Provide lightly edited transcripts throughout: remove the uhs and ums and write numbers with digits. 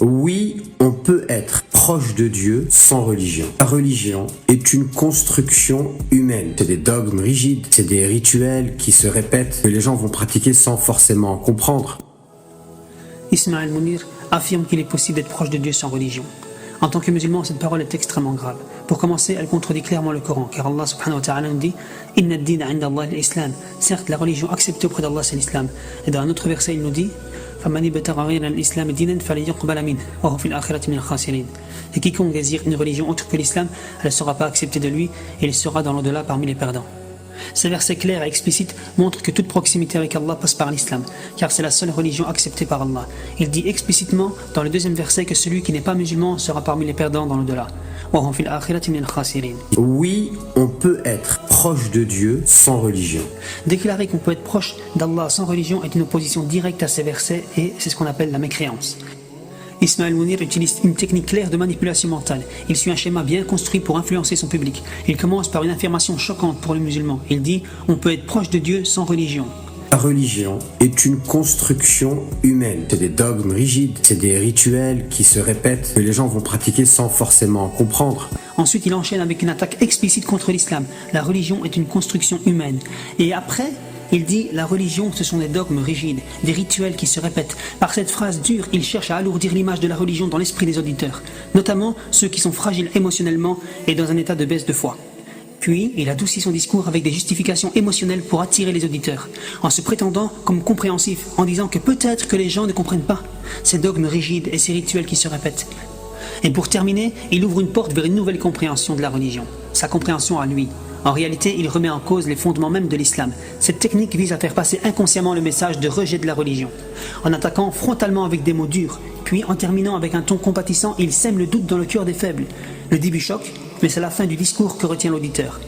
Oui, on peut être proche de Dieu sans religion. La religion est une construction humaine. C'est des dogmes rigides, c'est des rituels qui se répètent, que les gens vont pratiquer sans forcément comprendre. Ismaël Mounir affirme qu'il est possible d'être proche de Dieu sans religion. En tant que musulman, cette parole est extrêmement grave. Pour commencer, elle contredit clairement le Coran, car Allah subhanahu wa ta'ala nous dit « Inna ad-dina 'inda Allah al-Islam ». Certes, la religion acceptée auprès d'Allah, c'est l'islam. Et dans un autre verset, il nous dit فَمَنِ ابْتَغَى غَيْرَ الْإِسْلَامِ دِينًا فَلَنْ يُقْبَلَ مِنْهُ وَهُوَ فِي الْآخِرَةِ مِنَ الْخَاسِرِينَ. Et quiconque désire une religion autre que l'islam, elle ne sera pas acceptée de lui et il sera dans l'au-delà parmi les perdants. Ces versets clairs et explicites montrent que toute proximité avec Allah passe par l'islam, car c'est la seule religion acceptée par Allah. Il dit explicitement dans le deuxième verset que celui qui n'est pas musulman sera parmi les perdants dans l'au-delà. Oui, on peut être proche de Dieu sans religion. Déclarer qu'on peut être proche d'Allah sans religion est une opposition directe à ces versets et c'est ce qu'on appelle la mécréance. Ismaël Mounir utilise une technique claire de manipulation mentale. Il suit un schéma bien construit pour influencer son public. Il commence par une affirmation choquante pour les musulmans. Il dit « On peut être proche de Dieu sans religion ». La religion est une construction humaine. C'est des dogmes rigides, c'est des rituels qui se répètent, que les gens vont pratiquer sans forcément comprendre. Ensuite, il enchaîne avec une attaque explicite contre l'islam. La religion est une construction humaine. Et après, il dit la religion, ce sont des dogmes rigides, des rituels qui se répètent. Par cette phrase dure, il cherche à alourdir l'image de la religion dans l'esprit des auditeurs, notamment ceux qui sont fragiles émotionnellement et dans un état de baisse de foi. Puis, il adoucit son discours avec des justifications émotionnelles pour attirer les auditeurs, en se prétendant comme compréhensif, en disant que peut-être que les gens ne comprennent pas ces dogmes rigides et ces rituels qui se répètent. Et pour terminer, il ouvre une porte vers une nouvelle compréhension de la religion, sa compréhension à lui. En réalité, il remet en cause les fondements même de l'islam. Cette technique vise à faire passer inconsciemment le message de rejet de la religion, en attaquant frontalement avec des mots durs, puis en terminant avec un ton compatissant, il sème le doute dans le cœur des faibles. Le début choque, mais c'est la fin du discours que retient l'auditeur.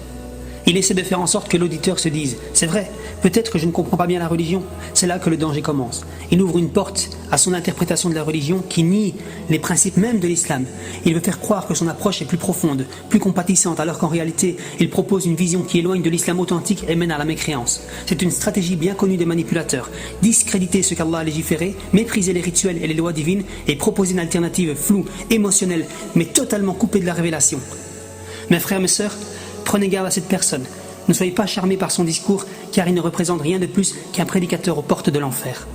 Il essaie de faire en sorte que l'auditeur se dise « C'est vrai, peut-être que je ne comprends pas bien la religion ». C'est là que le danger commence. Il ouvre une porte à son interprétation de la religion qui nie les principes même de l'islam. Il veut faire croire que son approche est plus profonde, plus compatissante, alors qu'en réalité, il propose une vision qui éloigne de l'islam authentique et mène à la mécréance. C'est une stratégie bien connue des manipulateurs. Discréditer ce qu'Allah a légiféré, mépriser les rituels et les lois divines et proposer une alternative floue, émotionnelle, mais totalement coupée de la révélation. Mes frères, mes sœurs, prenez garde à cette personne. Ne soyez pas charmés par son discours, car il ne représente rien de plus qu'un prédicateur aux portes de l'enfer.